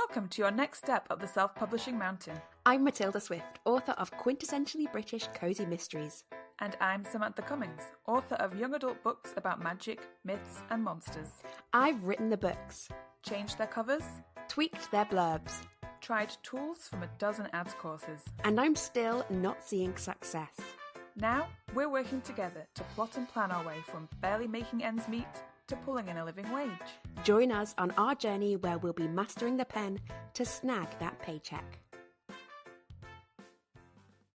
Welcome to your next step up the self-publishing mountain. I'm Matilda Swift, author of quintessentially British cozy mysteries. And I'm Samantha Cummings, author of young adult books about magic, myths and monsters. I've written the books, Changed their covers, tweaked their blurbs, tried tools from a dozen ads courses. and I'm still not seeing success. Now, we're working together to plot and plan our way from barely making ends meet to pulling in a living wage. Join us on our journey where we'll be mastering the pen to snag that paycheck.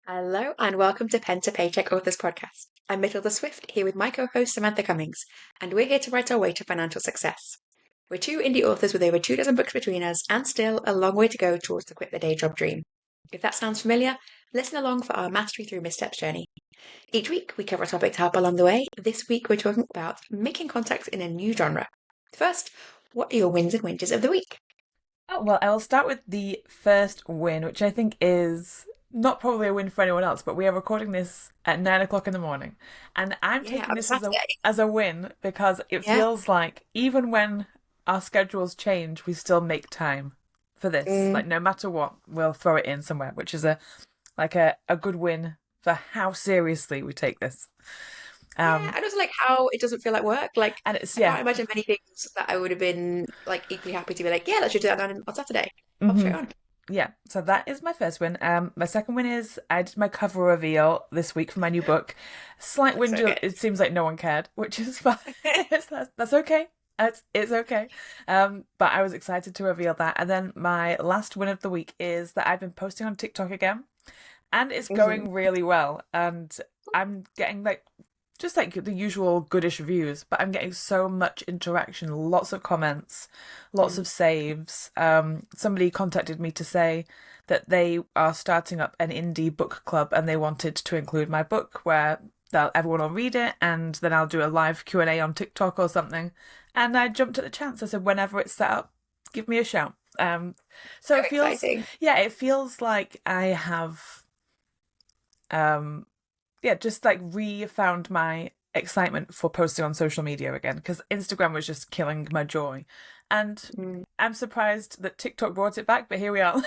Hello and welcome to Pen to Paycheck Authors Podcast. I'm Matilda Swift, here with my co-host Samantha Cummings, and we're here to write our way to financial success. We're two indie authors with over 24 books between us and still a long way to go towards the quit the day job dream. If that sounds familiar, listen along for our mastery through missteps journey. Each week we cover a topic to help along the way. This week we're talking about making contacts in a new genre. First, what are your wins and winters of the week? Oh, well, I will start with the first win, which I think is not probably a win for anyone else, but we are recording this at 9 o'clock in the morning. And I'm taking this as a win because it feels like even when our schedules change, we still make time for this. Like no matter what, we'll throw it in somewhere, which is a good win for how seriously we take this. And also like how it doesn't feel like work. Like, and it's I can't imagine many things that I would have been like equally happy to be like, yeah, let's just do that on Saturday. Pop straight on. Yeah, so that is my first win. My second win is I did my cover reveal this week for my new book. Slight win, it seems like no one cared, which is fine. That's okay. It's okay. But I was excited to reveal that. And then my last win of the week is that I've been posting on TikTok again. And it's going really well. And I'm getting just the usual goodish reviews, but I'm getting so much interaction, lots of comments, lots of saves. Somebody contacted me to say that they are starting up an indie book club and they wanted to include my book where everyone will read it and then I'll do a live Q&A on TikTok or something. And I jumped at the chance. I said, whenever it's set up, give me a shout. So it feels exciting. Yeah, it feels like I have just re-found my excitement for posting on social media again, because Instagram was just killing my joy. And I'm surprised that TikTok brought it back, but here we are.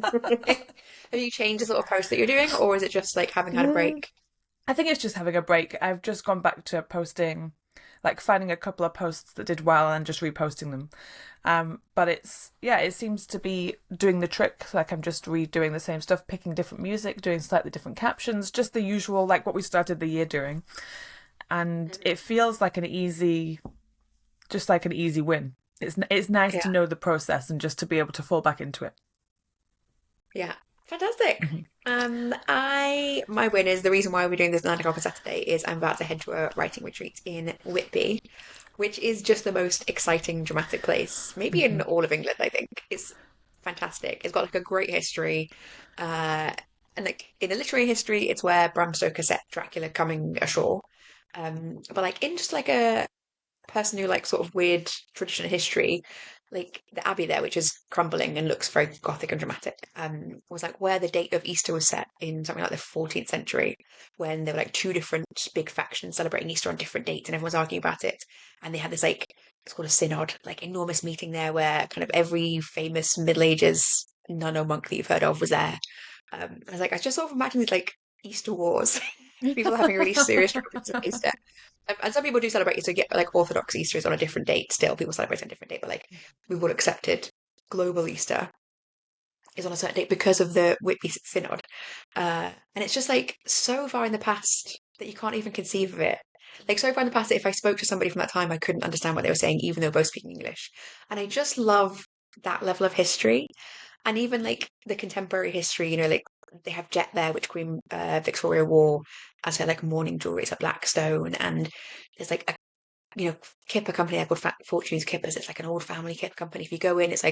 Have you changed the sort of post that you're doing, or is it just like having had a break? I think it's just having a break. I've just gone back to posting, finding a couple of posts that did well and just reposting them. But it seems to be doing the trick. Like I'm just redoing the same stuff, picking different music, doing slightly different captions, just the usual, like what we started the year doing. And it feels like an easy win. It's nice to know the process and just to be able to fall back into it. Yeah. Fantastic. My win is the reason why we're doing this 9 o'clock on Saturday is I'm about to head to a writing retreat in Whitby, which is just the most exciting, dramatic place, maybe in all of England, I think. It's fantastic. It's got a great history. And in the literary history, it's where Bram Stoker set Dracula coming ashore. But in just a person who sort of weird traditional history, the abbey there, which is crumbling and looks very gothic and dramatic, was where the date of Easter was set in something like the 14th century, when there were two different big factions celebrating Easter on different dates and everyone was arguing about it. And they had this it's called a synod, enormous meeting there where kind of every famous Middle Ages nun or monk that you've heard of was there. I was I just sort of imagine these Easter wars, people having really serious struggles with Easter. And some people do celebrate Easter, Orthodox Easter is on a different date still. People celebrate on a different date, but we've all accepted global Easter is on a certain date because of the Whitby Synod. And it's just so far in the past that you can't even conceive of it. So far in the past that if I spoke to somebody from that time, I couldn't understand what they were saying, even though both speaking English. And I just love that level of history. And even the contemporary history, they have jet there, which Queen Victoria wore as her mourning jewelry. It's a black stone, and there's a kipper company there called Fortune's Kippers. It's an old family kipper company. If you go in, it's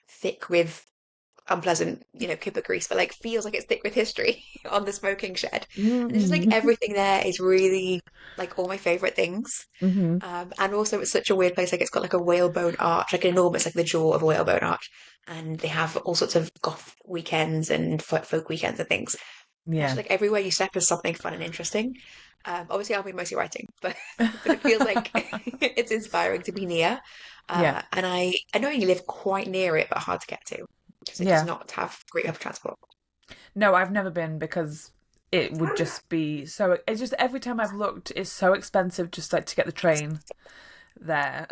thick with unpleasant, kipper grease, but feels like it's thick with history on the smoking shed. And it's just everything there is really all my favorite things. And also it's such a weird place. It's got a whalebone arch, an enormous, the jaw of a whalebone arch. And they have all sorts of goth weekends and folk weekends and things. It's just Yeah. like everywhere you step is something fun and interesting. Obviously, I'll be mostly writing, but but it feels like it's inspiring to be near. Yeah. And I knowing you live quite near it, but hard to get to because it does Yeah. not have great public transport. No, I've never been because it would just be so. It's just every time I've looked, it's so expensive just like to get the train there,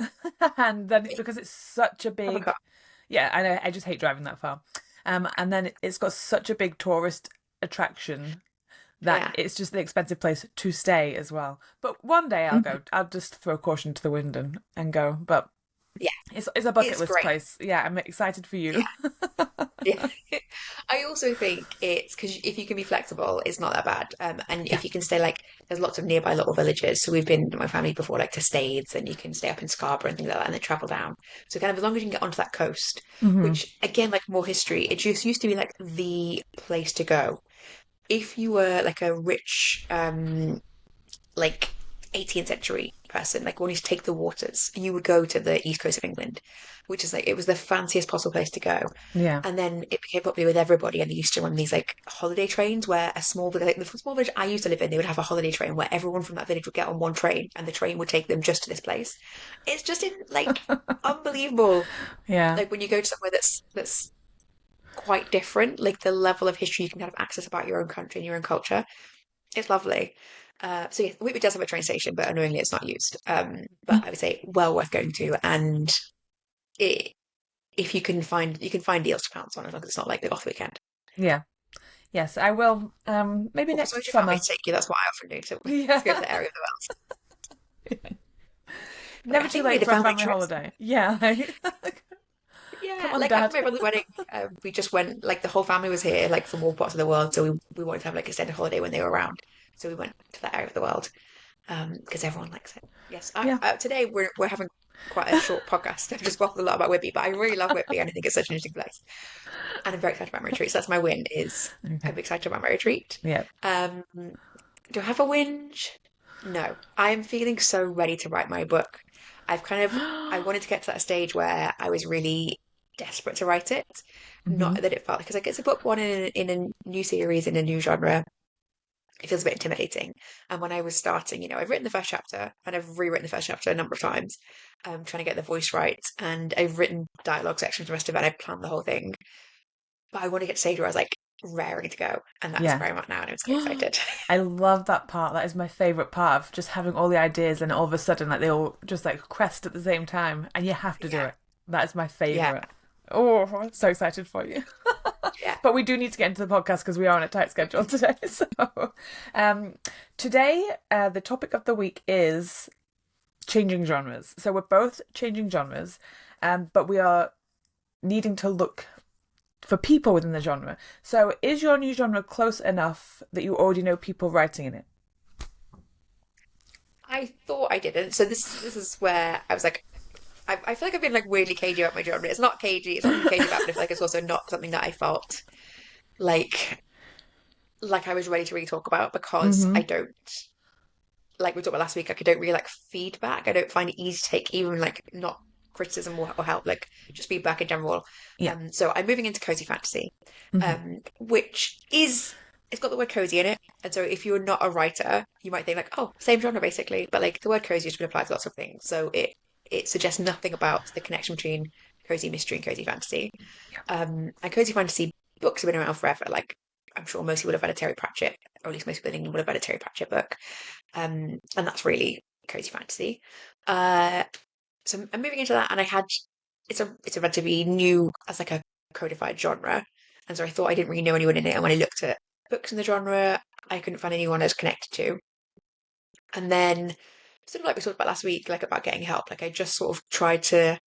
and then because it's such a Have a big, car. yeah, I know I just hate driving that far, and then it's got such a big tourist attraction that Yeah. it's just the expensive place to stay as well. But one day I'll Mhm. go. I'll just throw caution to the wind and go. But Yeah, it's a bucket it's list great. place. Yeah, I'm excited for you. Yeah. I also think it's because if you can be flexible, it's not that bad. And Yeah. if you can stay like, there's lots of nearby little villages. So we've been, my family before, like to Staithes, and you can stay up in Scarborough and things like that, and then travel down. So kind of as long as you can get onto that coast, Hmm. which again, like more history, it just used to be like the place to go. If you were like a rich, like 18th century person, like wanting to take the waters, you would go to the east coast of England, which is like it was the fanciest possible place to go. Yeah. And then it became popular with everybody, and they used to run these like holiday trains where a small village, like the small village I used to live in, they would have a holiday train where everyone from that village would get on one train, and the train would take them just to this place. It's just like unbelievable. Yeah. Like when you go to somewhere that's quite different, like the level of history you can kind of access about your own country and your own culture. It's lovely. So yeah, Whitby does have a train station, but annoyingly it's not used. But I would say well worth going to, and it, if you can find deals to pounce on as long as it's not like the off weekend. Yeah. Yes, I will. Maybe Or as long next as your family summer. to take you, that's what I often do to go to Yeah. the area of the world. But Never I too think we late need a for a family family trip. holiday. Yeah. Come Yeah, on, like after Dad. my brother's wedding, we just went like the whole family was here, like from all parts of the world. So we wanted to have like extended holiday when they were around. So we went to that area of the world because everyone likes it. Yes, Yeah. today we're having quite a short podcast. I've just waffled a lot about Whitby, but I really love Whitby and I think it's such an interesting place. And I'm very excited about my retreat. So that's my win is Okay. I'm excited about my retreat. Yeah. Do I have a whinge? No. I am feeling so ready to write my book. I wanted to get to that stage where I was really desperate to write it. Not Hmm. that it felt because like it's a book one in a new series, in a new genre. It feels a bit intimidating. And when I was starting, I've written the first chapter and I've rewritten the first chapter a number of times, trying to get the voice right. And I've written dialogue sections, the rest of it, and I planned the whole thing. But I want to get to stage where I was like raring to go. And that is Yeah. where I'm at now, and I'm so excited. I love that part. That is my favorite part of just having all the ideas and all of a sudden like they all just like crest at the same time and you have to do Yeah. it. That is my Yeah. favorite. Oh, I'm so excited for you. Yeah. But we do need to get into the podcast because we are on a tight schedule today. So, um, today, the topic of the week is changing genres. So we're both changing genres, but we are needing to look for people within the genre. So is your new genre close enough that you already know people writing in it? I thought I didn't. So this is where I was like, I feel like I've been like weirdly cagey about my genre. It's not cagey. It's not cagey about, but I feel like it's also not something that I felt like I was ready to really talk about because Mm-hmm. I don't like we talked about last week. Like I don't really like feedback. I don't find it easy to take even like not criticism or help, like just feedback in general. Yeah. So I'm moving into cozy fantasy, Mm-hmm. which is it's got the word cozy in it. And so if you're not a writer, you might think like, oh, same genre basically. But like the word cozy has been applied to lots of things. So it suggests nothing about the connection between cozy mystery and cozy fantasy. Yeah. And cozy fantasy books have been around forever. Like I'm sure most people have had a Terry Pratchett, or at least most people in England would have had a Terry Pratchett book. And that's really cozy fantasy. Uh, so I'm moving into that, and it's a relatively new as like a codified genre, and so I thought I didn't really know anyone in it. And when I looked at books in the genre, I couldn't find anyone I was connected to. And then, sort of like we talked about last week, like about getting help, like I just sort of tried to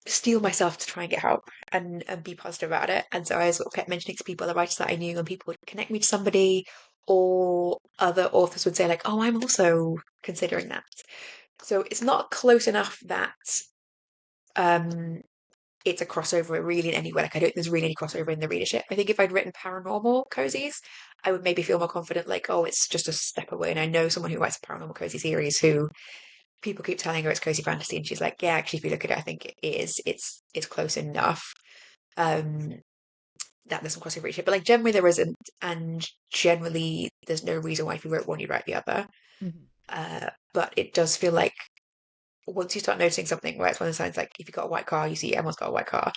steel myself to try and get help and be positive about it. And so I sort of kept mentioning to people, the writers that I knew, and people would connect me to somebody, or other authors would say like, "Oh, I'm also considering that." So it's not close enough that um it's a crossover really in any way. Like I don't think there's really any crossover in the readership. I think if I'd written paranormal cozies, I would maybe feel more confident, like, oh, it's just a step away. And I know someone who writes a paranormal cozy series who people keep telling her it's cozy fantasy, and she's like, yeah, actually, if you look at it, I think it is. It's close enough. Um, that there's some crossover each year, but like generally there isn't, and generally there's no reason why if you wrote one, you'd write the other. Mhm. But it does feel like once you start noticing something, where it's one of the signs like if you've got a white car, you see everyone's got a white car.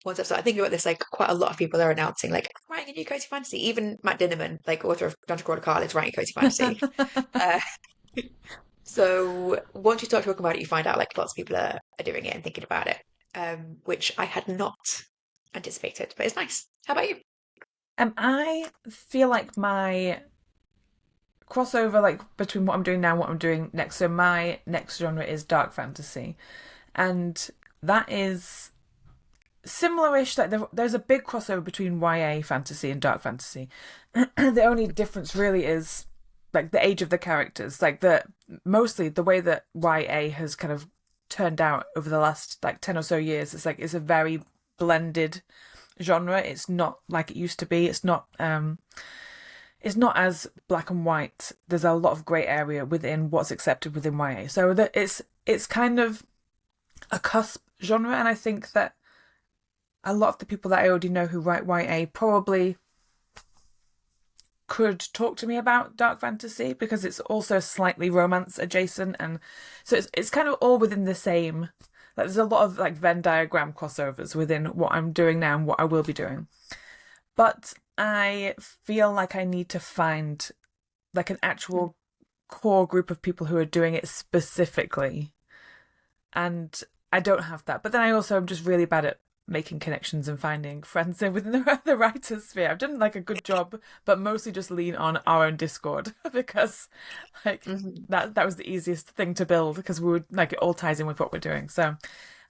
Once I've started thinking about this, like quite a lot of people are announcing like writing a new cozy fantasy. Even Matt Dinnerman, like author of Dungeon Crawler Carl, is writing cozy fantasy. Uh, so once you start talking about it, you find out like lots of people are doing it and thinking about it, which I had not anticipated, but it's nice. How about you? I feel like my crossover, like between what I'm doing now and what I'm doing next. So my next genre is dark fantasy, and that is similar-ish. Like there's a big crossover between YA fantasy and dark fantasy. The only difference really is like the age of the characters. Like the mostly the way that YA has kind of turned out over the last like 10 or so years. It's a very blended genre. It's not like it used to be. It's not as black and white. There's a lot of grey area within what's accepted within YA. So that it's kind of a cusp genre, and I think that a lot of the people that I already know who write YA probably could talk to me about dark fantasy because it's also slightly romance adjacent, and so it's kind of all within the same. Like there's a lot of like Venn diagram crossovers within what I'm doing now and what I will be doing. But I feel like I need to find like an actual core group of people who are doing it specifically. And I don't have that. But then I also am just really bad at making connections and finding friends within the writers sphere. I've done like a good job, but mostly just lean on our own Discord because like that was the easiest thing to build because we would like it all ties in with what we're doing. So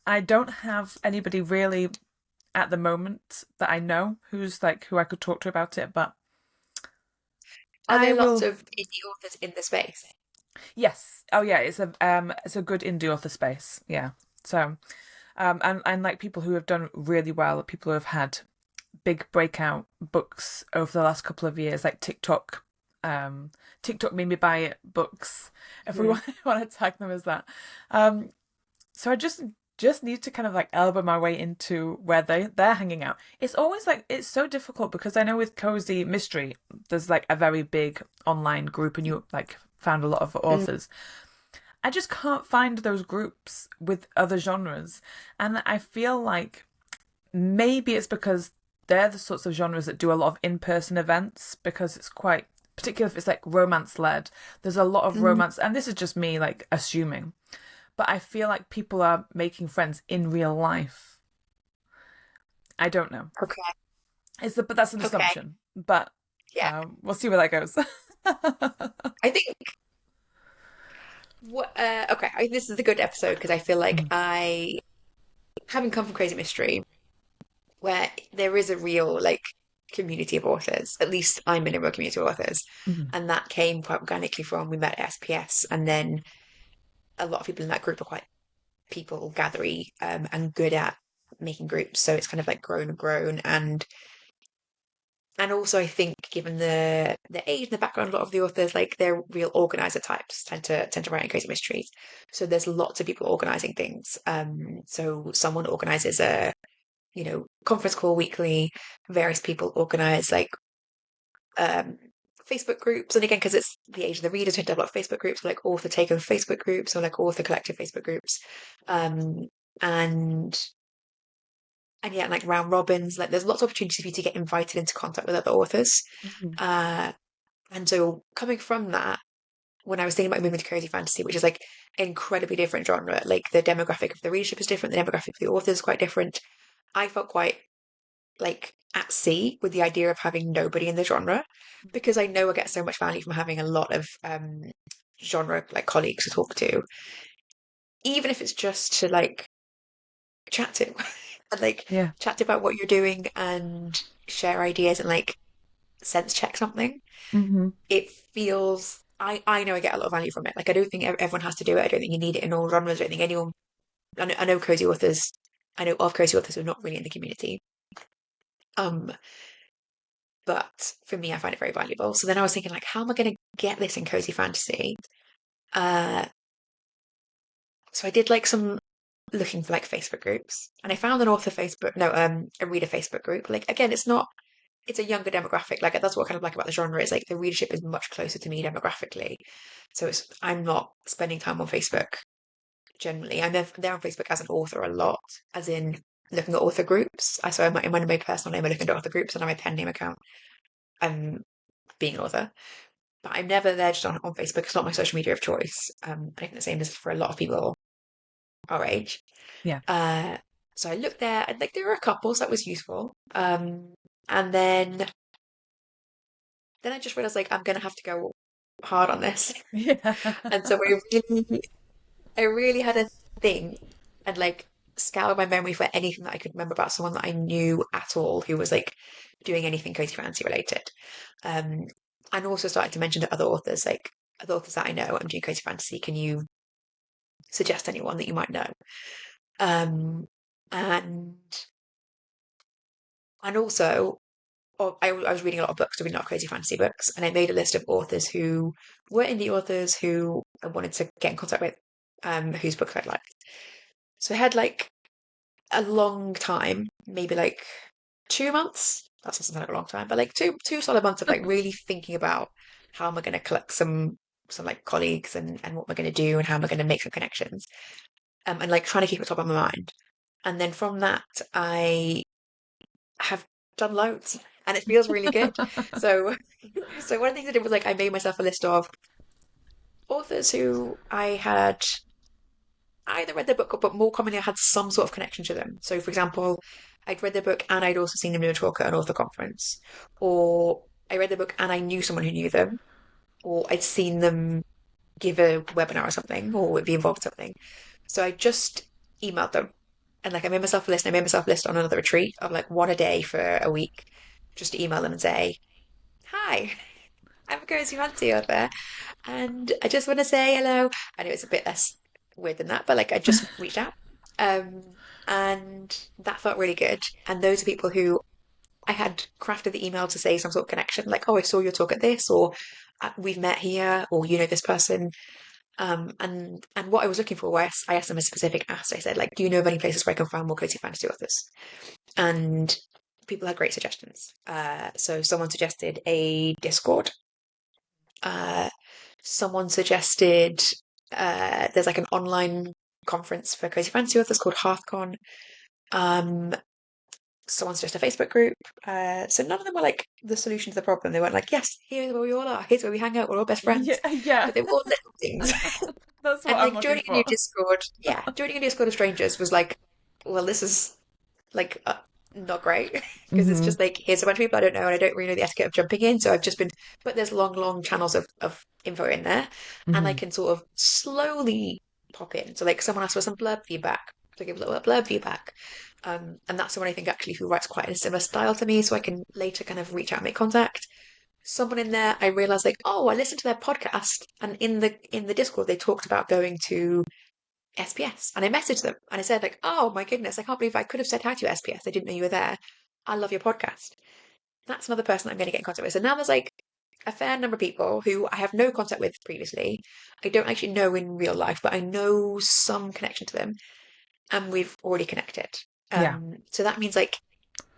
I don't have anybody really at the moment that I know who's like who I could talk to about it, but Are I there lots will. of indie authors in the space? Yes. Oh yeah, it's a good indie author space. Yeah. So and like people who have done really well, people who have had big breakout books over the last couple of years, like TikTok made me buy it books, if we Mhm. want to tag them as that. Um so I just need to kind of like elbow my way into where they're hanging out. It's always like it's so difficult because I know with cozy mystery there's like a very big online group and you like found a lot of Mm. authors. I just can't find those groups with other genres, and I feel like maybe it's because they're the sorts of genres that do a lot of in-person events because it's quite particularly if it's like romance led. There's a lot of Mm. romance, and this is just me like assuming, but I feel like people are making friends in real life. I don't know. Okay. But that's an Okay. assumption. But Yeah. we'll see where that goes. I think okay, this is a good episode because I feel like I having come from Crazy Mystery, where there is a real like community of authors. At least I'm in a real community of authors, Mhm. and that came quite organically from we met at SPS, and then a lot of people in that group are quite people gathery and good at making groups. So it's kind of like grown and grown, and also I think given the age and the background, a lot of the authors like they're real organizer types tend to write in crazy mysteries. So there's lots of people organizing things. So someone organizes a conference call weekly. Various people organize like um, Facebook groups, and again, because it's the age of the readers, we tend to have a lot of Facebook groups, like author takeover Facebook groups or like author collective Facebook groups, um, and yeah, like round robins. Like there's lots of opportunities for you to get invited into contact with other authors. Mhm. Uh, and so coming from that, when I was thinking about moving to cozy fantasy, which is like an incredibly different genre, like the demographic of the readership is different, the demographic of the author is quite different. I felt quite like at sea with the idea of having nobody in the genre because I know I get so much value from having a lot of genre like colleagues to talk to, even if it's just to like chat to and like Yeah. chat about what you're doing and share ideas and like sense check something. Hmm. It feels I know I get a lot of value from it. Like I don't think everyone has to do it. I don't think you need it in all genres. I don't think anyone. I know cozy authors. I know of cozy authors who are not really in the community. Um, but for me, I find it very valuable. So then I was thinking, like, how am I going to get this in cozy fantasy? Uh, so I did like some. looking for like Facebook groups, and I found an author Facebook, no, a reader Facebook group. Like again, it's a younger demographic. Like that's what I kind of like about the genre is like the readership is much closer to me demographically. So I'm not spending time on Facebook generally. I'm there on Facebook as an author a lot, as in looking at author groups. So I'm in my personal name, I look into author groups, and on my pen name account, I'm being an author. But I'm never there just on Facebook. It's not my social media of choice. I think the same is for a lot of people our age. Yeah. So I looked there, and like there were a couple, so that was useful. And then I just realized like I'm gonna have to go hard on this. Yeah. And so I really had to think and like scour my memory for anything that I could remember about someone that I knew at all who was like doing anything cozy fancy related. Um, and also started to mention to other authors, like other authors that I know, I'm doing cozy fantasy. Can you suggest anyone that you might know? Um, and and also, I was reading a lot of books, reading a lot of crazy fantasy books, and I made a list of authors who were indie authors who I wanted to get in contact with, whose books I'd liked. So I had like a long time, maybe like 2 months. That doesn't sound like a long time, but like two solid months of like really thinking about how am I going to collect some like colleagues and what am I going to do and how am I going to make some connections, and like trying to keep it top of my mind. And then from that, I have done loads, and it feels really good. So, so one of the things I did was like I made myself a list of authors who I had either read their book, but more commonly I had some sort of connection to them. So, for example, I'd read their book and I'd also seen them do a talk at an author conference, or I read the book and I knew someone who knew them, or I'd seen them give a webinar or something, or be involved in something. So I just emailed them. And like I made myself a list, and I made myself a list on another retreat of like one a day for a week, just to email them and say, "Hi, I'm a cozy fancy author, and I just want to say hello." I know it's a bit less weird than that, but like I just reached out. Um, and that felt really good. And those are people who I had crafted the email to say some sort of connection, like, "Oh, I saw your talk at this," or "We've met here," or "You know this person." And what I was looking for, I asked them a specific ask. I said, like, "Do you know of any places where I can find more cozy fantasy authors?" And people had great suggestions. So someone suggested a Discord. Uh, Someone suggested there's like an online conference for cozy fantasy authors called Hearthcon. Um, Someone suggested a Facebook group. So none of them were like the solution to the problem. They weren't like, yes, here's where we all are. Here's where we hang out. We're all best friends. Yeah. Yeah. But they were all little things. That's what And I'm like looking joining a new for. Discord, yeah, joining a Discord of strangers was like, well, this is like not great because it's Hmm. just like here's a bunch of people I don't know and I don't really know the etiquette of jumping in. So I've just been, but there's long channels of info in there, and I Hmm. can sort of slowly pop in. So like someone asked for some blurb feedback, so I give a little blurb feedback. And that's someone I think actually who writes quite in a similar style to me, so I can later kind of reach out and make contact. Someone in there, I realized like, oh, I listened to their podcast, and in the Discord they talked about going to SPS. And I messaged them and I said, like, oh my goodness, I can't believe I could have said hi to you, SPS. I didn't know you were there. I love your podcast. That's another person I'm going to get in contact with. So now there's like a fair number of people who I have no contact with previously. I don't actually know in real life, but I know some connection to them. And we've already connected. Yeah. So that means like,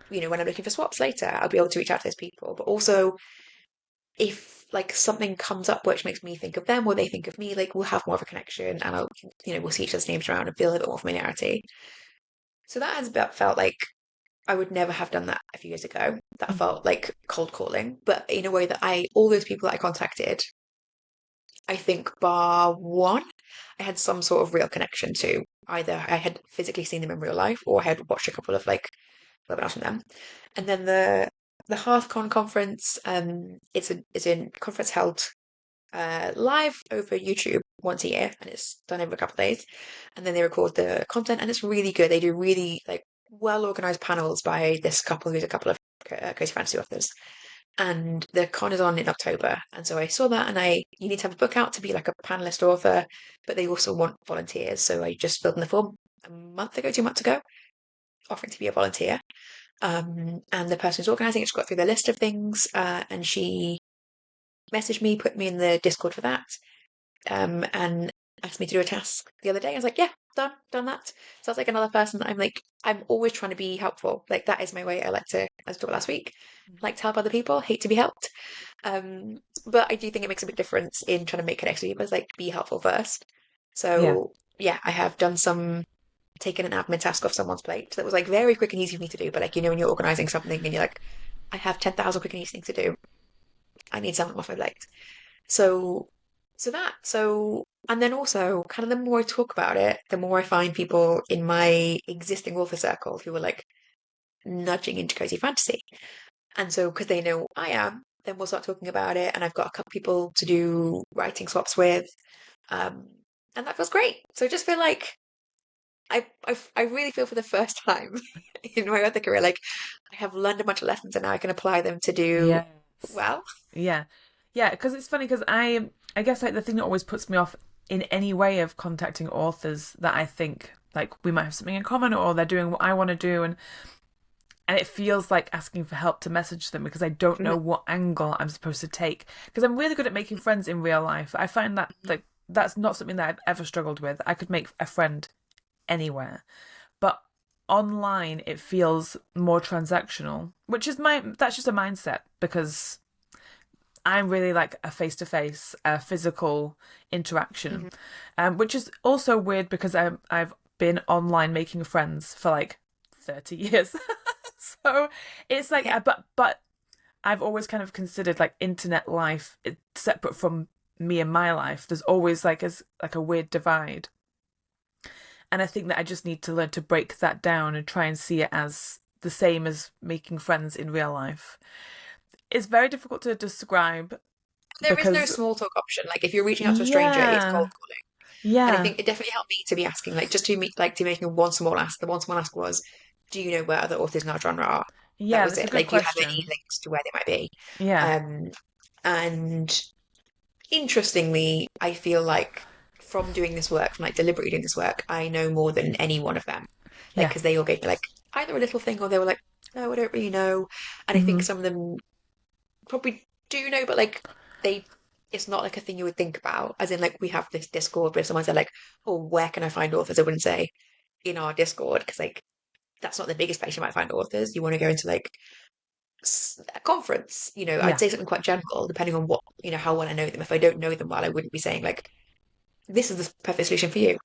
when I'm looking for swaps later, I'll be able to reach out to those people. But also if like something comes up which makes me think of them or they think of me, like we'll have more of a connection and we'll see each other's names around and feel a little bit more familiarity. So that has felt like I would never have done that a few years ago. That Mhm. felt like cold calling, but in a way that all those people that I contacted, I think bar one, I had some sort of real connection to. Either I had physically seen them in real life or I had watched a couple of like webinars from them. And then the HearthCon conference, it's a conference held live over YouTube once a year, and it's done over a couple of days. And then they record the content, and it's really good. They do really like well organized panels by this couple who's a couple of cozy fantasy authors. And the con is on in October, and so I saw that, and you need to have a book out to be like a panelist author, but they also want volunteers. So I just filled in the form a month ago, 2 months ago, offering to be a volunteer. And the person who's organising it just got through the list of things, and she messaged me, put me in the Discord for that, and asked me to do a task the other day. I was like, yeah. done that. So that's like another person that I'm always trying to be helpful. Like that is my way. I like to, as I talked about last week, like to help other people, hate to be helped. But I do think it makes a big difference in trying to make connections with people. Is like be helpful first. Yeah. So yeah, I have done some taken an admin task off someone's plate that was like very quick and easy for me to do. But like when you're organizing something and you're like, I have 10,000 quick and easy things to do. I need something off my plate. So and then also kind of the more I talk about it, the more I find people in my existing author circle who are like nudging into cozy fantasy. And so because they know I am, then we'll start talking about it. And I've got a couple people to do writing swaps with. Um, and that feels great. So I just feel like I really feel for the first time in my author career, like I have learned a bunch of lessons and now I can apply them to do Yes. well. Yeah. Yeah, because it's funny because I guess like the thing that always puts me off in any way of contacting authors that I think like we might have something in common or they're doing what I want to do and it feels like asking for help to message them because I don't know what angle I'm supposed to take. Because I'm really good at making friends in real life. I find that like that's not something that I've ever struggled with. I could make a friend anywhere. But online it feels more transactional, which is that's just a mindset because I'm really like a face-to-face, physical interaction, which is also weird because I've been online making friends for like 30 years. So it's like, Yeah. but I've always kind of considered like internet life separate from me and my life. There's always like a weird divide. And I think that I just need to learn to break that down and try and see it as the same as making friends in real life. It's very difficult to describe There is no because, small talk option. Like if you're reaching out to a stranger, it's yeah, cold calling. And I yeah, think it definitely helped me to be asking, like just to meet, like to making one small ask. The one small ask was, do you know where other authors in our genre are? That yeah, was that's a it. good Like, do you have any question. links to where they might be? Yeah, Um, and interestingly, I feel like from doing this work, from like deliberately doing this work, I know more than any one of them. Like, yeah, because they all gave me like either a little thing or they were like, no, I don't really know. And I think hmm, some of them probably do know, but like they, it's not like a thing you would think about. As in, like we have this Discord, but if someone said like, "Oh, where can I find authors?" I wouldn't say in our Discord because like that's not the biggest place you might find authors. You want to go into like a conference. I'd yeah. say something quite general, depending on what how well I know them. If I don't know them well, I wouldn't be saying like, "This is the perfect solution for you."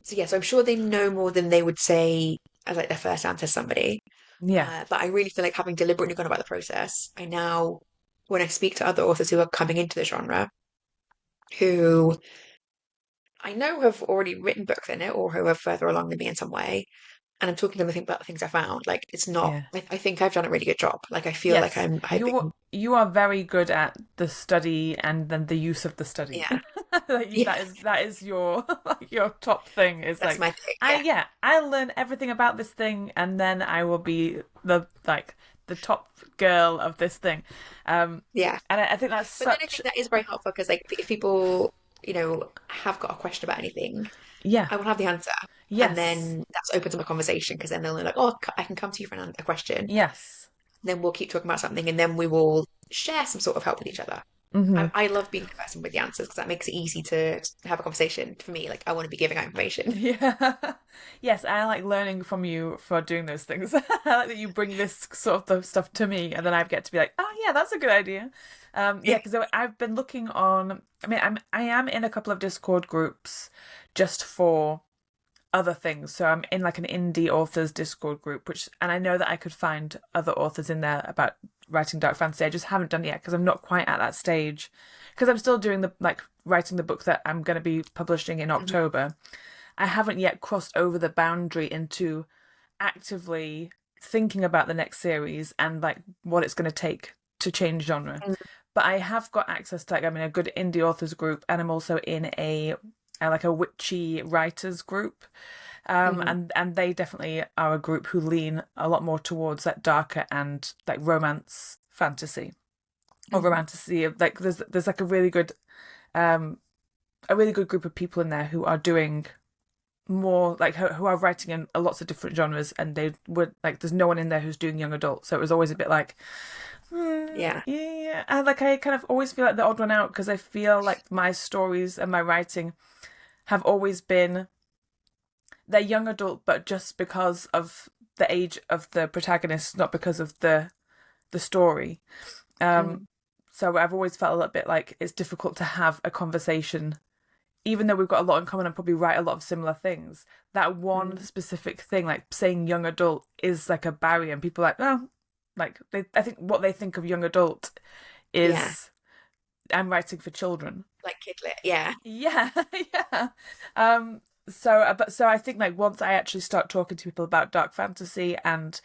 So yeah, so I'm sure they know more than they would say as like their first answer to somebody. Yeah. But I really feel like having deliberately gone about the process, I now, when I speak to other authors who are coming into the genre, who I know have already written books in it or who are further along than me in some way, and I'm talking to them about the things I found, like it's not, Yeah. I think I've done a really good job. Like I feel like Yes. I'm hoping, You are very good at the study and then the use of the study. yeah, Like, yeah, that is your your top thing is that's like my thing. Yeah, I learn everything about this thing and then I will be the top girl of this thing. yeah. And I think that's But then I such think that is very helpful because like if people, have got a question about anything, yeah. I will have the answer. And Yes. then that's opens up a conversation because then they'll know like, oh, I can come to you for a question. Yes. Then we'll keep talking about something and then we will share some sort of help with each other. Hmm. I love being the person with the answers because that makes it easy to have a conversation. For me, like I want to be giving out information. Yeah. Yes, I like learning from you for doing those things. I like that you bring this sort of stuff to me, and then I get to be like, oh yeah, that's a good idea. Yeah, Yeah. because I've been looking on. I mean, I am in a couple of Discord groups just for other things. So I'm in like an indie authors Discord group, and I know that I could find other authors in there about writing dark fantasy. I just haven't done it yet because I'm not quite at that stage. Because I'm still doing the like writing the book that I'm going to be publishing in Mhm. October. I haven't yet crossed over the boundary into actively thinking about the next series and like what it's going to take to change genre. But I have got access to like I'm in a good indie authors group, and I'm also in a like a witchy writers group. Mhm. And they definitely are a group who lean a lot more towards like darker and like romance fantasy or Mhm. romantasy. Like there's like um a really good group of people in there who are doing more like who are writing in lots of different genres, and they would like there's no one in there who's doing young adult, so it was always a bit like Yeah. yeah, and like I kind of always feel like the odd one out because I feel like my stories and my writing have always been they're young adult, but just because of the age of the protagonist, not because of the story. So I've always felt a little bit like it's difficult to have a conversation, even though we've got a lot in common and probably write a lot of similar things. That one specific thing, like saying young adult, is like a barrier, and people are like, oh, like I think what they think of young adult is I'm writing for children, like kidlit. Yeah. Yeah. So I think like once I actually start talking to people about dark fantasy and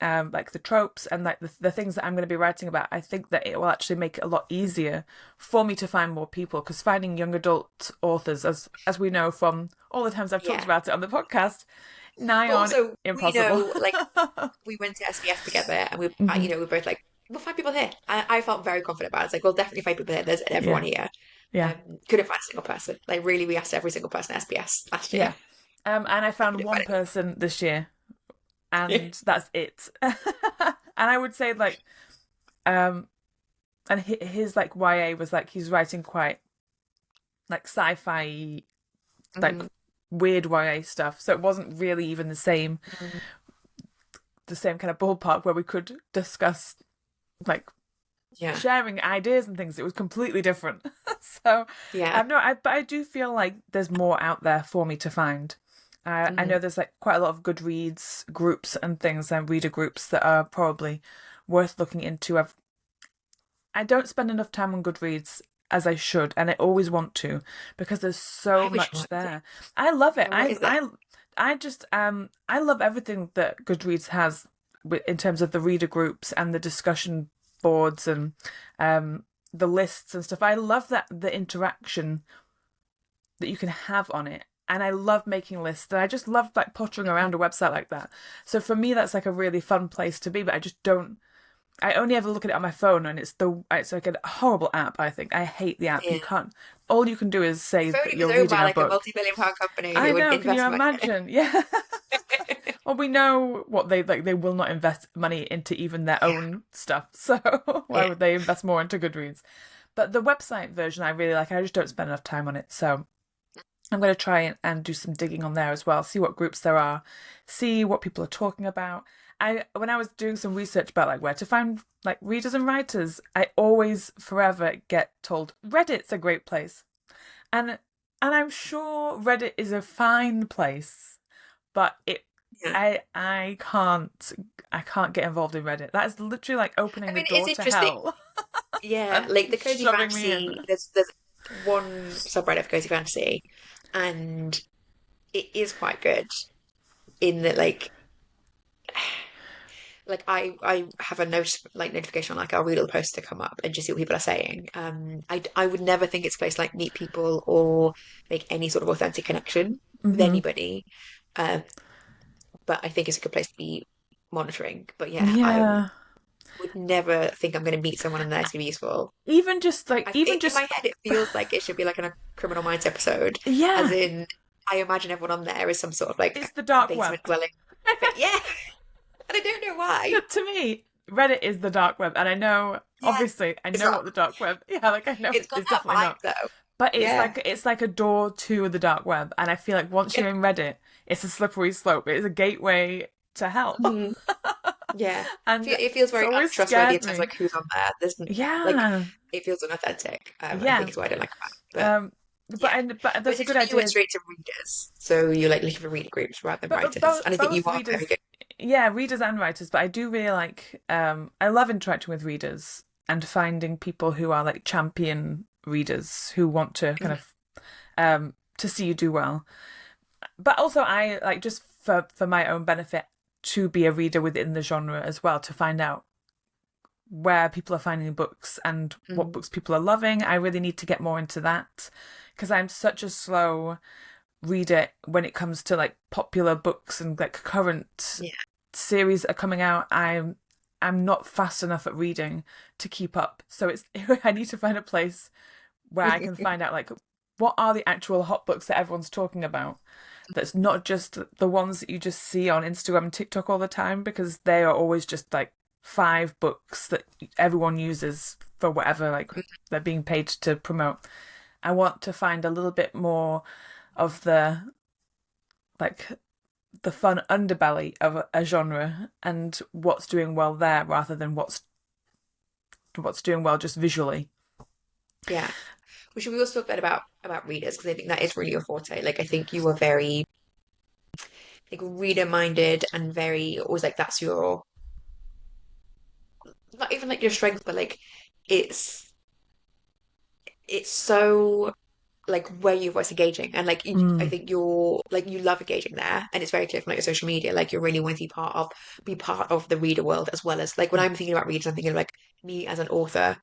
like the tropes and like the things that I'm going to be writing about, I think that it will actually make it a lot easier for me to find more people, because finding young adult authors, as we know from all the times I've talked about it on the podcast, nigh on impossible. We know, like, we went to SBS together, and we we're both like, we'll find people here. I felt very confident about it. It's like, we'll definitely find people here. There's everyone here. Yeah. Couldn't find a single person. Like, really, we asked every single person at SBS last year. Yeah. And I found one person this year, and that's it. And I would say like, and his like YA was like, he's writing quite like sci-fi, like weird YA stuff. So it wasn't really even the same kind of ballpark where we could discuss like sharing ideas and things. It was completely different. So but I do feel like there's more out there for me to find. I know there's like quite a lot of Goodreads groups and things and reader groups that are probably worth looking into. I don't spend enough time on Goodreads as I should, and I always want to, because there's so much there. I love it. I just I love everything that Goodreads has in terms of the reader groups and the discussion boards and the lists and stuff. I love that the interaction that you can have on it. And I love making lists, and I just love like pottering around a website like that. So for me, that's like a really fun place to be. But I only ever look at it on my phone, and it's like a horrible app. I think I hate the app. You can't. All you can do is say that you're reading a book. A multi-billion-pound company. I know. Can you imagine? Yeah. Well, we know what they like. They will not invest money into even their own stuff. So why would they invest more into Goodreads? But the website version, I really like. I just don't spend enough time on it. So I'm going to try and do some digging on there as well, see what groups there are, see what people are talking about. When I was doing some research about like where to find like readers and writers, I always forever get told Reddit's a great place. And I'm sure Reddit is a fine place, but I can't get involved in Reddit. That is literally like opening the door to hell. Yeah, like the cozy fantasy, there's one subreddit for cozy fantasy, and it is quite good in that like I have a notification on like I'll read all the posts to come up and just see what people are saying. I would never think it's a place like meet people or make any sort of authentic connection with anybody. But I think it's a good place to be monitoring. But I would never think I'm going to meet someone in there to be useful. Even just like, in my head, it feels like it should be like a Criminal Minds episode. Yeah. As in, I imagine everyone on there is some sort of like it's the dark basement web dwelling. Yeah. And I don't know why. To me, Reddit is the dark web, and I know, obviously, I know what the dark web. Yeah, like I know it's definitely vibe, not. Though. But it's like a door to the dark web, and I feel like once you're in Reddit, it's a slippery slope. It is a gateway to hell. Yeah, and it feels very untrustworthy in terms of like who's on there. There's like it feels unauthentic. I think is why I don't like that. But that's a good idea. You went straight to readers, so you're like looking for reader groups rather than writers. And I think you are very good. Yeah, readers and writers, but I do really like. I love interacting with readers and finding people who are like champion readers who want to kind of to see you do well. But also, I like just for my own benefit to be a reader within the genre as well, to find out where people are finding books and what books people are loving. I really need to get more into that, because I'm such a slow reader when it comes to like popular books and like current series that are coming out. I'm not fast enough at reading to keep up. So I need to find a place where I can find out like what are the actual hot books that everyone's talking about. That's not just the ones that you just see on Instagram and TikTok all the time, because they are always just like 5 books that everyone uses for whatever like they're being paid to promote. I want to find a little bit more of the like the fun underbelly of a genre and what's doing well there rather than what's doing well just visually. Yeah. Well, should we also talk a bit about readers? Because I think that is really your forte. Like, I think you are very like reader minded and very always like that's your not even like your strength, but like it's it's so like where your voice engaging and like I Mm. think you're like you love engaging there and it's very clear from like your social media like you're really wanting to be part of the reader world as well as like when I'm thinking about readers I'm thinking of like me as an author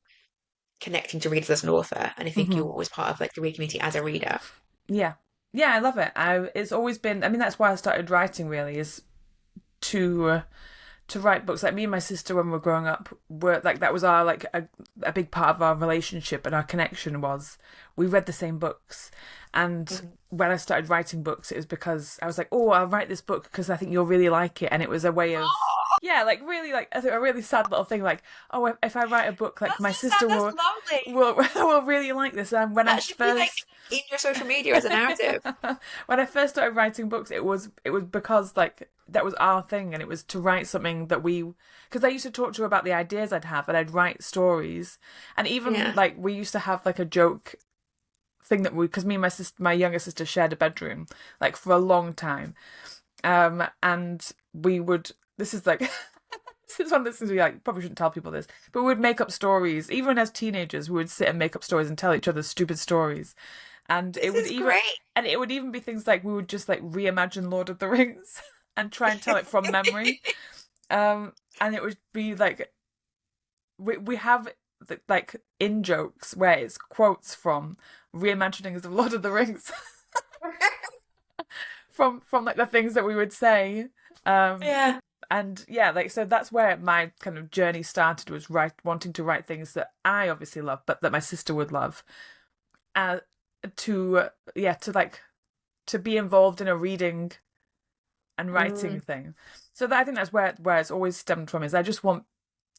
connecting to readers as an author and I think Hmm. you're always part of like the reader community as a reader. Yeah. Yeah, I love it. It's always been, I mean, that's why I started writing really, is to to write books. Like me and my sister when we were growing up were like that was our like a big part of our relationship and our connection was we read the same books. And Mhm. when I started writing books, it was because I was like, oh, I'll write this book because I think you'll really like it. And it was a way of, yeah, like really like a really sad little thing. Like, oh, if I write a book, like That's my so sad. sister That's will lovely. will really like this. And when I That should be like first in your social media as a narrative. when I first started writing books, it was because like that was our thing, and it was to write something that we because I used to talk to her about the ideas I'd have, and I'd write stories, and even Yeah. like we used to have like a joke thing that we because me and my younger sister shared a bedroom like for a long time, and we would this is like. This is one of the things we like probably shouldn't tell people this, but we would make up stories. Even as teenagers, we would sit and make up stories and tell each other stupid stories. And This is great. it would even be things like we would just like reimagine Lord of the Rings and try and tell it from memory. And it would be like we have like in jokes where it's quotes from reimaginings of Lord of the Rings from like the things that we would say. Um, Yeah. and yeah, like so that's where my kind of journey started was wanting to write things that I obviously love, but that my sister would love. Uh, to like to be involved in a reading and writing Mm. thing. So that I think that's where it's always stemmed from is I just want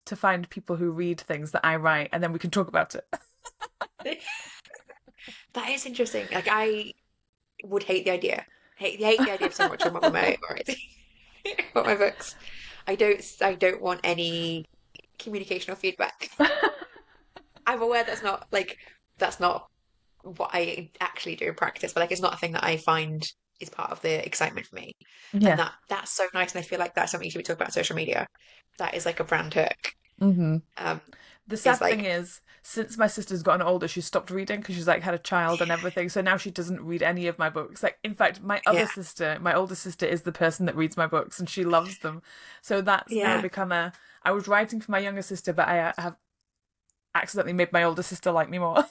to find people who read things that I write and then we can talk about it. That is interesting. Like I would hate the idea. Hate the idea of someone talking about my about my books. I don't want any communication or feedback. I'm aware that's not what I actually do in practice, but like it's not a thing that I find is part of the excitement for me. And Yeah. that's so nice. And I feel like that's something you should be talking about on social media. That is like a brand hook. Hmm. Um, The is sad thing like is, since my sister's gotten older, she's stopped reading because she's like had a child and everything. So now she doesn't read any of my books. Like, in fact, my other yeah, sister, my older sister, is the person that reads my books and she loves them. So that's now yeah. become a. I was writing for my younger sister, but I have accidentally made my older sister like me more.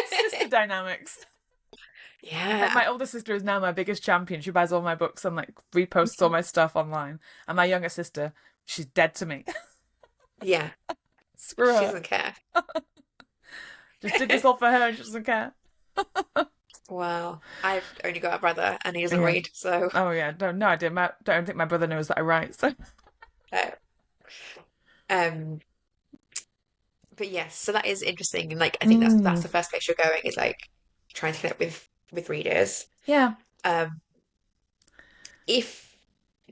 Sister dynamics. Like Yeah. my older sister is now my biggest champion. She buys all my books and like reposts all my stuff online. And my younger sister, she's dead to me. Yeah. Screw She her. doesn't care. Just did this all for her and she doesn't care. Wow. I've only got a brother and he doesn't Yeah. read, so Oh yeah. No idea. Don't think my brother knows that I write. So. uh, um but yes, so that is interesting and like I think that's Mm. the first place you're going is like trying to connect with readers. Yeah. Um if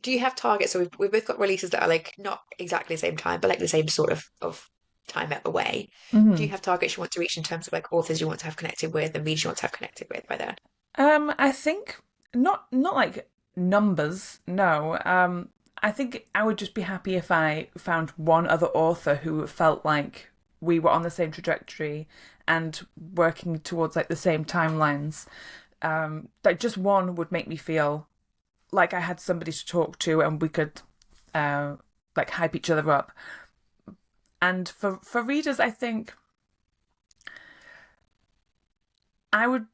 do you have targets? So we've both got releases that are like not exactly the same time, but like the same sort of time away. Do you Hmm. have targets you want to reach in terms of like authors you want to have connected with and readers you want to have connected with by then? I think not like numbers. No. I think I would just be happy if I found one other author who felt like we were on the same trajectory and working towards like the same timelines. Like just one would make me feel like I had somebody to talk to and we could uh like hype each other up. And for readers, I think I would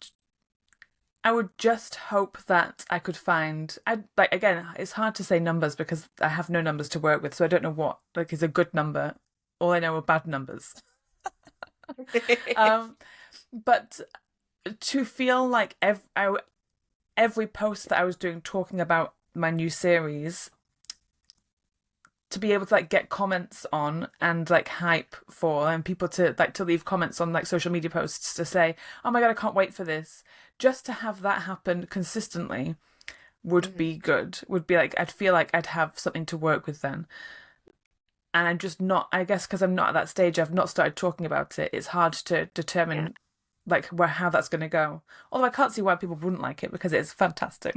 I would just hope that I could find. I like again. It's hard to say numbers because I have no numbers to work with, so I don't know what like is a good number. All I know are bad numbers. Um, but to feel like every post that I was doing talking about my new series, to be able to like get comments on and like hype for and people to like to leave comments on like social media posts to say, oh my god, I can't wait for this, just to have that happen consistently would be good. Would be like, I'd feel like I'd have something to work with then. And I'm just not, I guess because I'm not at that stage, I've not started talking about it. It's hard to Yeah. determine like how that's going to go. Although I can't see why people wouldn't like it because it's fantastic.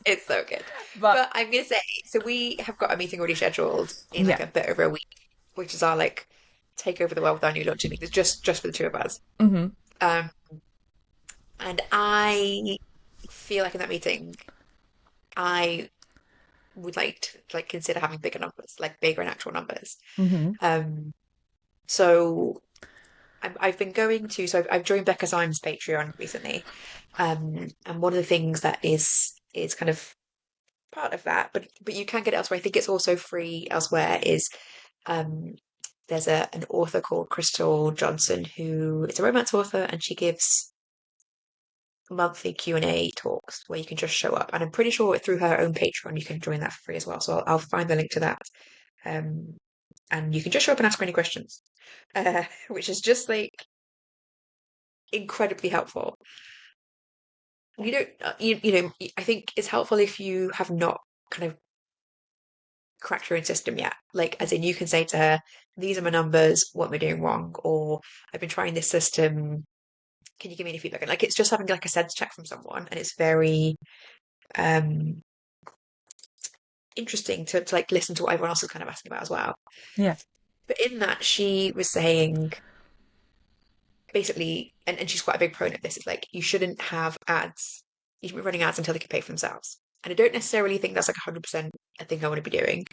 It's so good. But But I'm gonna say, so we have got a meeting already scheduled in like yeah. a bit over a week, which is our like take over the world with our new launching meeting. It's just for the two of us. Hmm. Um, and I feel like in that meeting, I would like to like consider having bigger numbers, like bigger and actual numbers. Hmm. Um, so I've been going to, so I've joined Becca Syme's Patreon recently. And one of the things that is kind of part of that, but you can get it elsewhere. I think it's also free elsewhere. Is um, there's an author called Crystal Johnson who is a romance author, and she gives monthly Q&A talks where you can just show up. And I'm pretty sure through her own Patreon you can join that for free as well. So I'll find the link to that. Um, and you can just show up and ask her any questions, which is just like incredibly helpful. You don't, I think it's helpful if you have not kind of cracked your own system yet. Like, as in, you can say to her, "These are my numbers. What am I doing wrong?" Or, "I've been trying this system. Can you give me any feedback?" And like, it's just having like a sense check from someone, and it's very um interesting to like listen to what everyone else is kind of asking about as well. Yeah. But in that, she was saying basically, and she's quite a big proponent of this, is like you shouldn't have ads. You shouldn't be running ads until they can pay for themselves. And I don't necessarily think that's like 100% a thing I want to be doing,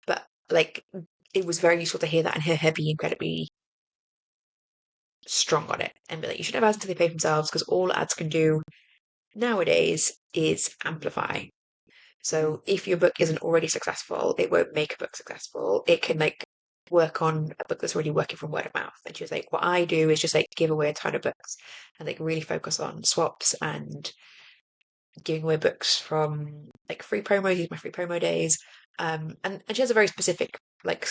but like it was very useful to hear that and hear her be incredibly strong on it and be like, you should have ads until they pay for themselves because all ads can do nowadays is amplify. So if your book isn't already successful, it won't make a book successful. It can like work on a book that's already working from word of mouth. And she was like, what I do is just like give away a ton of books and like really focus on swaps and giving away books from like free promos, use my free promo days. And she has a very specific like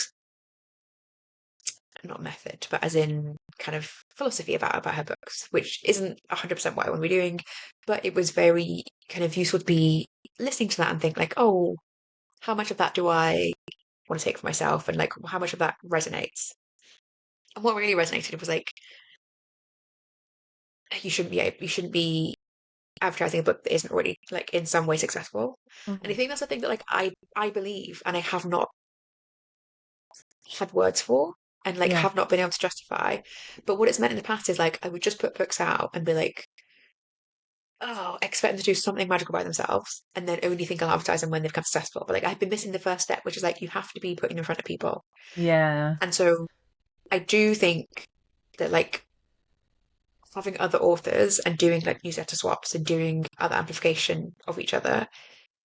not method, but as in kind of philosophy about her books, which isn't 100% what I want to be doing, but it was very kind of useful to be listening to that and think like, oh, how much of that do I want to take for myself, and like how much of that resonates. And what really resonated was like you shouldn't be advertising a book that isn't already like in some way successful. And I Hmm. think that's the thing that like I believe and I have not had words for and like Yeah. have not been able to justify. But what it's meant in the past is like I would just put books out and be like, oh, expect them to do something magical by themselves and then only think I'll advertise them when they've become successful. But like I've been missing the first step, which is like you have to be putting them in front of people. Yeah. And so I do think that like having other authors and doing like newsletter swaps and doing other amplification of each other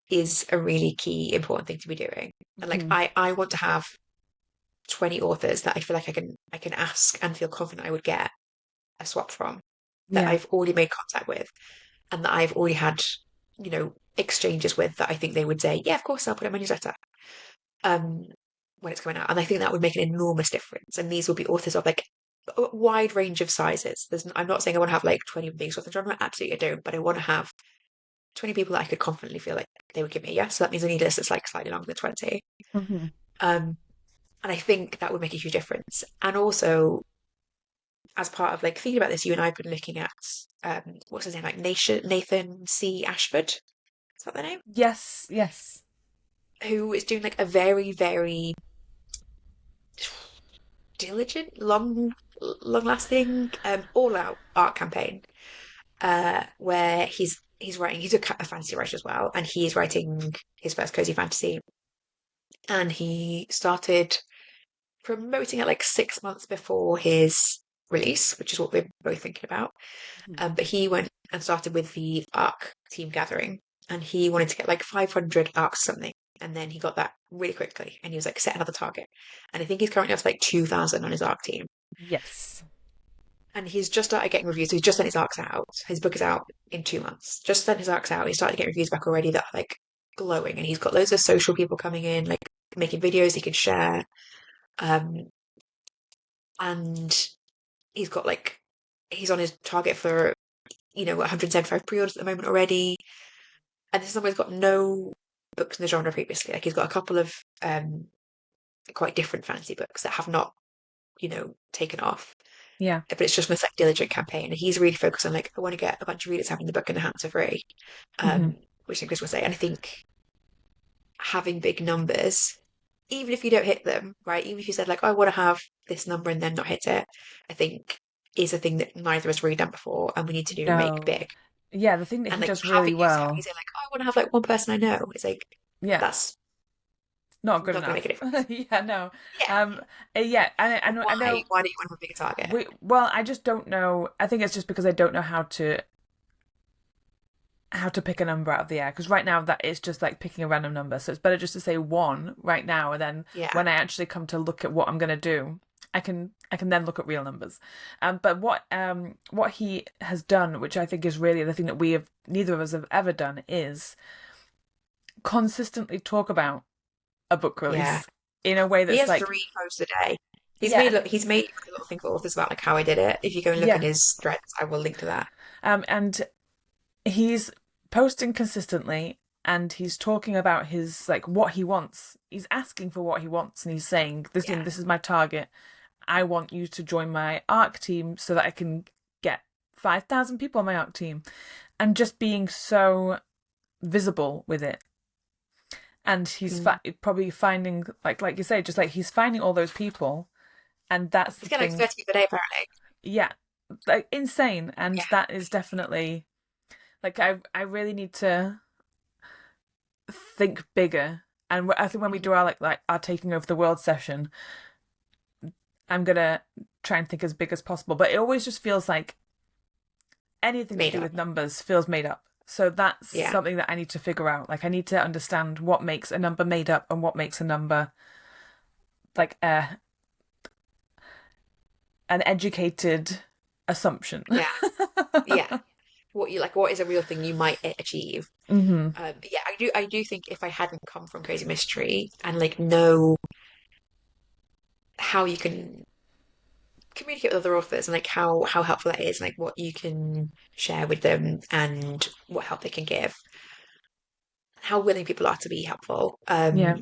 is a really key important thing to be doing. And like Hmm. I want to have 20 authors that I feel like I can ask and feel confident I would get a swap from that Yeah. I've already made contact with and that I've already had, exchanges with that I think they would say, yeah, of course I'll put it in my newsletter. Um, when it's coming out. And I think that would make an enormous difference. And these will be authors of like a wide range of sizes. I'm not saying I want to have like 20 biggest author genre, absolutely I don't, but I want to have 20 people that I could confidently feel like they would give me a yes. So that means I need a list that's like slightly longer than 20. Hmm. Um, and I think that would make a huge difference. And also, as part of like thinking about this, you and I have been looking at what's his name, like Nathan C. Ashford. Is that the name? Yes. Yes. Who is doing like a very, very diligent, long lasting, all out art campaign, where he's writing. He's a fantasy writer as well, and he is writing his first cozy fantasy. And he started promoting it like 6 months before his release, which is what we're both thinking about. Mhm. But he went and started with the ARC team gathering, and he wanted to get like 500 ARCs something. And then he got that really quickly, and he was like, set another target. And I think he's currently up to like 2,000 on his ARC team. Yes. And he's just started getting reviews. So he's just sent his ARCs out. His book is out in 2 months. Just sent his ARCs out. He started getting reviews back already that are like glowing. And he's got loads of social people coming in, like making videos he can share. Um, and he's got like, he's on his target for, 175 pre-orders at the moment already. and this is someone who's got no books in the genre previously. Like he's got a couple of quite different fantasy books that have not, taken off. Yeah. But it's just this like diligent campaign, and he's really focused on like I want to get a bunch of readers having the book in their hands for free, which I think Chris will say. And I think having big numbers, even if you don't hit them, right? Even if you said like, oh, I want to have this number and then not hit it, I think is a thing that neither of us really done before, and we need to do make No. big. Yeah, the thing that And he like does really having you well. say like, oh, I want to have like one person I know. It's like Yeah. that's Not good not going to make enough. a difference. Yeah, no. Yeah. Yeah, and I Why? know Why do you want to have a bigger target? well, I just don't know. I think it's just because I don't know how to pick a number out of the air, because right now that is just like picking a random number. So it's better just to say one right now, and then Yeah. when I actually come to look at what I'm going to do, I can then look at real numbers. But what he has done, which I think is really the thing that neither of us have ever done, is consistently talk about a book Yeah. release in a way He that's has like, 3 posts a day. yeah, He's made a little thing for authors about like how I did it. If you go and look in yeah. his threads, I will link to that. And he's posting consistently, and he's talking about his like what he wants. He's asking for what he wants, and he's saying, "This, Yeah. this is my target. I want you to join my ARC team so that I can get 5,000 people on my ARC team," and just being so visible with it. And he's probably finding, like you say, just like he's finding all those people, and that's the He's getting thing. like 30 people a day apparently. Yeah, like insane, and Yeah. that is definitely like I really need to think bigger. And I think when we do our like our taking over the world session, I'm gonna try and think as big as possible. But it always just feels like anything to Made do up. with numbers feels made up. So that's Yeah. something that I need to figure out. Like I need to understand what makes a number made up and what makes a number like an educated assumption. Yeah. Yeah. What is a real thing you might achieve. Mm-hmm. Yeah, I do think if I hadn't come from Crazy Mystery and like know how you can communicate with other authors and like how helpful that is, and like what you can share with them and what help they can give, how willing people are to be helpful. Yeah.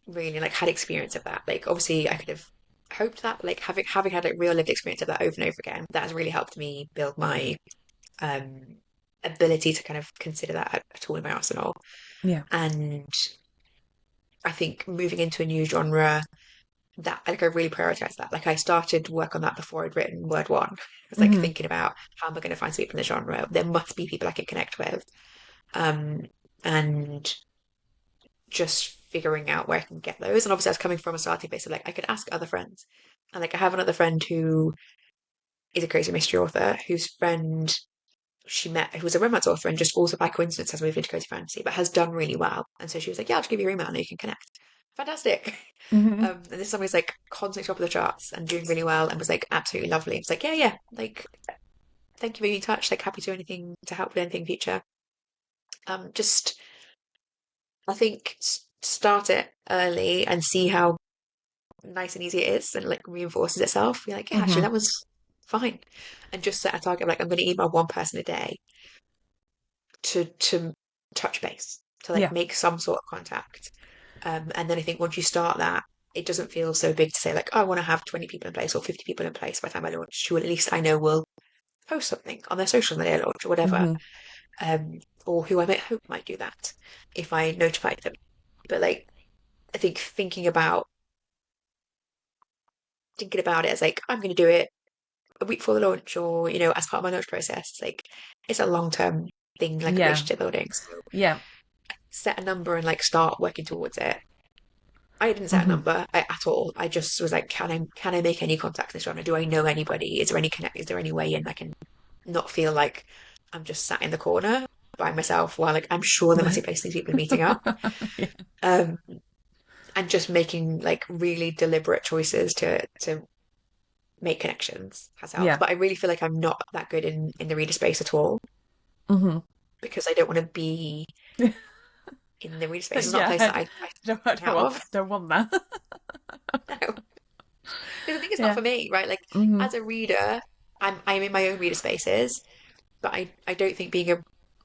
Really like had experience of that. Like obviously I could have hoped that, but like having had like real lived experience of that over and over again, that has really helped me build my ability to kind of consider that a tool in my arsenal. Yeah. And I think moving into a new genre, that like I really prioritized that. Like I started work on that before I'd written word one. I was like Mm-hmm. thinking about how am I going to find some people in the genre? There must be people I can connect with. And just figuring out where I can get those. And obviously I was coming from a starting base of like I could ask other friends. And like I have another friend who is a crazy mystery author whose friend she met, who was a romance author and just also by coincidence has moved into cozy fantasy, but has done really well. And so she was like, yeah, I'll just give you your email and you can connect. Fantastic. Mm-hmm. And this is someone who's like constantly top of the charts and doing really well and was like absolutely lovely. It's like, yeah, like thank you for being in touch. Like happy to do anything to help with anything in future. Just I think start it early and see how nice and easy it is and like reinforces itself. You're like, yeah, actually Mm-hmm. that was fine. And just set a target of like I'm going to email one person a day to touch base, to like Yeah. make some sort of contact. And then I think once you start that, it doesn't feel so big to say like, oh, I want to have 20 people in place or 50 people in place by the time I launch, who at least I know will post something on their social media launch or whatever. Mm-hmm. Or who I might hope might do that if I notify them. But like I think thinking about it as like I'm going to do it a week before the launch or as part of my launch process. It's a long term thing, like Yeah. relationship building. So Yeah. set a number and like start working towards it. I didn't set a Mm-hmm. number at all. I just was like, can I make any contact in this genre? Do I know anybody? Is there any connect? Is there any way in I can not feel like I'm just sat in the corner by myself while like I'm sure there must be places these people are meeting up. Yeah. Um, and just making like really deliberate choices to make connections has helped. Yeah. But I really feel like I'm not that good in the reader space at all Mm-hmm. because I don't want to be in the reader space. It's not a Yeah. place that I I out of. don't want that. No. Because I think it's not Yeah. for me, right? Like Mm-hmm. as a reader, I'm in my own reader spaces, but I don't think being a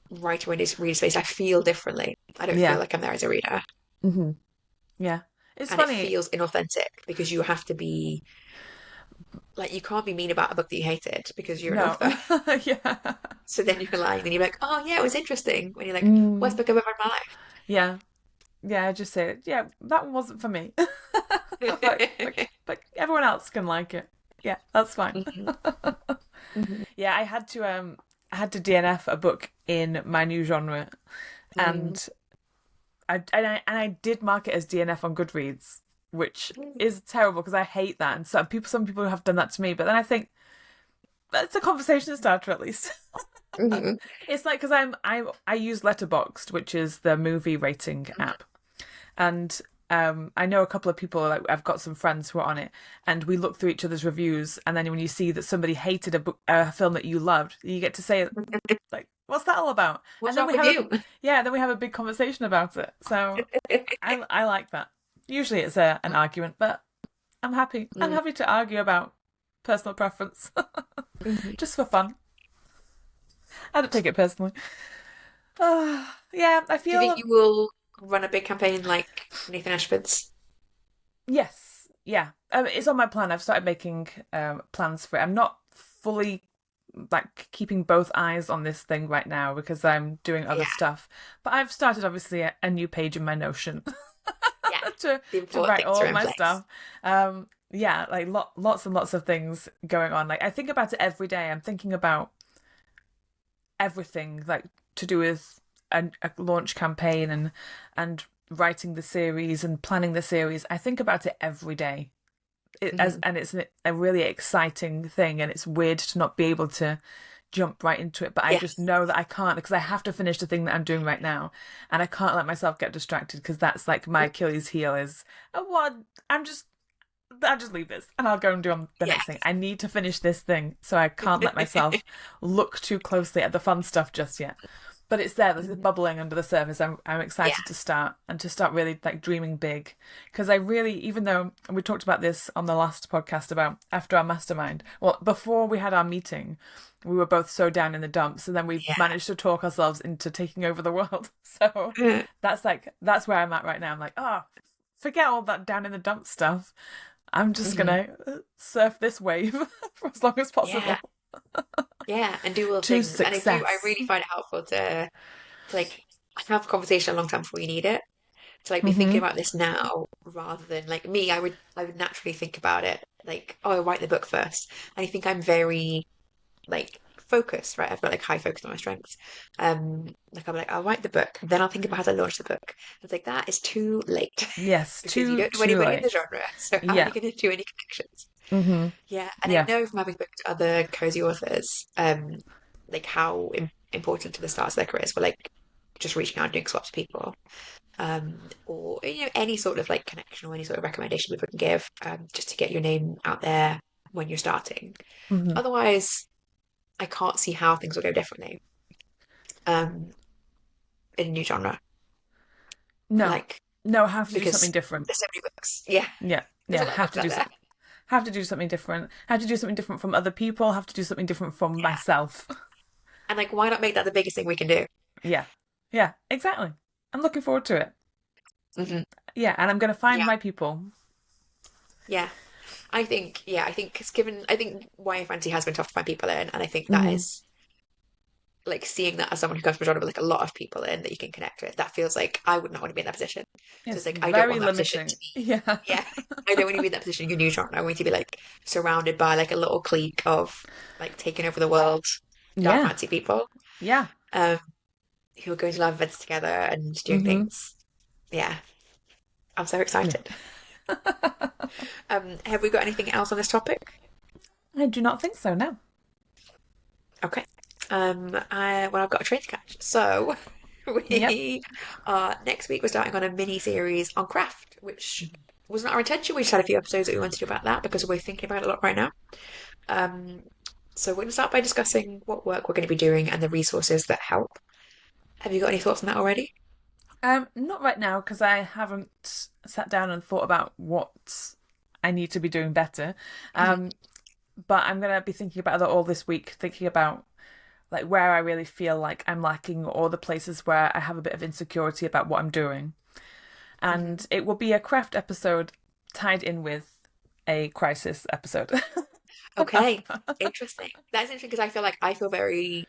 writer in his reader space, I feel differently. I don't feel Yeah. like I'm there as a reader. Hmm. Yeah. It's And it funny. feels inauthentic because you have to be like, you can't be mean about a book that you hated because you're an No. author. Yeah. So then you're lying, and you're like, oh yeah, it was interesting. When you're like, worst Mm, book I've ever read in my yeah. Yeah, I just say, yeah, that one wasn't for me. But everyone else can like it. Yeah, that's fine. life. Hmm. Yeah, I had to DNF a book in my new genre, Hmm. and I did mark it as DNF on Goodreads, which is terrible because I hate that, and some people have done that to me. But then I think that's a conversation starter at least. Hmm. It's like because I use Letterboxd, which is the movie rating app, and I know a couple of people. Like I've got some friends who are on it, and we look through each other's reviews. And then when you see that somebody hated a film that you loved, you get to say like, "What's that all about?" And What's then wrong we with have you? then we have a big conversation about it. So I like that. Usually it's an argument, but I'm happy. I'm happy to argue about personal preference Mhm. just for fun. I don't take it personally. Yeah, I Do you think feel you will run a big campaign like Nathan Ashford's? yes, yeah. It's on my plan. I've started making plans for it. I'm not fully like keeping both eyes on this thing right now because I'm doing other Yeah, stuff. But I've started obviously a new page in my Notion yeah. to The to important write things are all in my place. stuff. Yeah, like lots and lots of things going on. Like I think about it every day. I'm thinking about everything like to do with a launch campaign and writing the series and planning the series. I think about it every day. Hmm. And it's a really exciting thing, and it's weird to not be able to jump right into it, but I just Yes. know that I can't because I have to finish the thing that I'm doing right now, and I can't let myself get distracted because that's like my Achilles heel is, oh, what, I'm just I'll just leave this and I'll go and do the Yeah. next thing. I need to finish this thing, so I can't let myself look too closely at the fun stuff just yet. But it's there, it's Mhm. bubbling under the surface. I'm Yeah. excited to start really like dreaming big, because I really, even though we talked about this on the last podcast about after our mastermind, well, before we had our meeting, we were both so down in the dumps, and then we managed to talk ourselves into taking over the world. So Yeah. that's where I'm at right now. I'm like, oh, forget all that down in the dump stuff. I'm just Hmm. gonna surf this wave for as long as Yeah. possible Yeah. And do all the to things. And I success. really find it helpful to like have a conversation a long time before you need it. To like be thinking Hmm. about this now rather than like me, I would naturally think about it like, oh, I write the book first. And I think I'm very like focused, right? I've got like high focus on my strengths. Like I'm like, I'll write the book, then I'll think about how to launch the book. It's like that is too late Yes, because you don't know too anybody in late. the genre. So how are you Yeah. going to do any connections? Hmm. Yeah, and I Yeah. know from having spoken to other cozy authors, like how important to the start of their careers were like just reaching out and doing swaps to people, or any sort of like connection or any sort of recommendation people can give, just to get your name out there when you're starting. Hmm. Otherwise, I can't see how things will go differently, um, in a new genre, No, like no, I have to do something because different. there's so many books. Yeah, Yeah, there's yeah, a lot of have books to out do there. something. Have to do something different. Have to do something different from other people. Have to do something different from Yeah, myself. and like, why not make that the biggest thing we can do? Yeah, yeah, exactly. I'm looking forward to it. Hmm. Yeah, and I'm gonna find Yeah, my people. yeah. I think it's given, I think YA fantasy has been tough to find people in, and I think that Hmm. is like seeing that as someone who comes from a genre with like a lot of people in that you can connect with, that feels like I would not want to be in that position. So it's It's like, I don't very want that position to limiting. be, Yeah, yeah, I don't want to be in that position in your new genre. I want you to be like surrounded by like a little clique of like taking over the world, dark yeah, fantasy people, yeah. um, who are going to live events together and doing Hmm. things. Yeah, I'm so Yeah. excited. Have we got anything else on this topic? I do not think so. No. Okay. I've got a train to catch. So Yep. we are next week we're starting on a mini series on craft, which was not our intention. We just had a few episodes that we wanted to do about that because we're thinking about it a lot right now. Um, so we're going to start by discussing what work we're going to be doing and the resources that help. Have you got any thoughts on that already? Not right now because I haven't sat down and thought about what I need to be doing better. Mhm. Um, but I'm gonna be thinking about that all this week, thinking about like where I really feel like I'm lacking, or the places where I have a bit of insecurity about what I'm doing. And it will be a craft episode tied in with a crisis episode. Okay, interesting. That's interesting because I feel very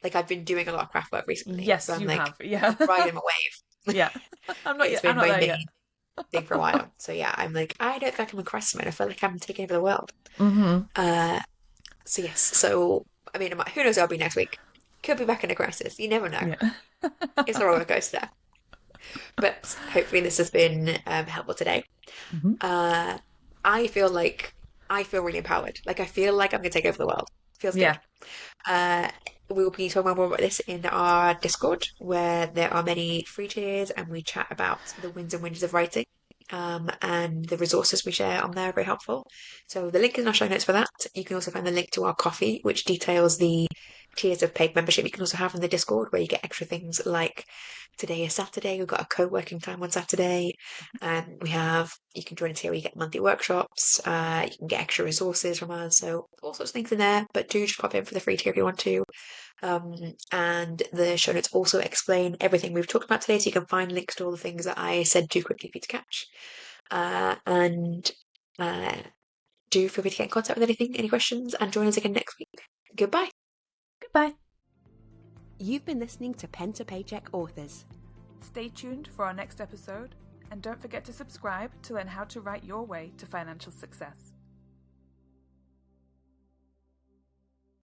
like I've been doing a lot of craft work recently, so Yes, I'm you like have. Yeah. riding my wave. Yeah. I'm not It's yet. I'm been not my there yet. main thing for a while. So yeah, I'm like I don't feel like I'm a crisis mode. I feel like I'm taking over the world. Mm-hmm. Uh, so yes. So I mean, who knows? Where I'll be next week. Could be back in a crisis. You never know. Yeah. It's a roller coaster. But hopefully this has been helpful today. Mm-hmm. Uh, I feel like I feel really empowered. Like I feel like I'm gonna take over the world. Feels good. Yeah. Uh, we will be talking more about this in our Discord, where there are many free tiers, and we chat about the wins and wins of writing. And the resources we share on there are very helpful. So the link is in our show notes for that. You can also find the link to our coffee, which details the tiers of paid membership you can also have in the Discord, where you get extra things like today is Saturday. We've got a co-working time on Saturday, and you can join us here. We get monthly workshops. You can get extra resources from us. So all sorts of things in there. But do just pop in for the free tier if you want to. And the show notes also explain everything we've talked about today, so you can find links to all the things that I said too quickly for you to catch. And do feel free to get in contact with any questions, and join us again next week. Goodbye. Goodbye. You've been listening to Pen to Paycheck Authors. Stay tuned for our next episode, and don't forget to subscribe to learn how to write your way to financial success.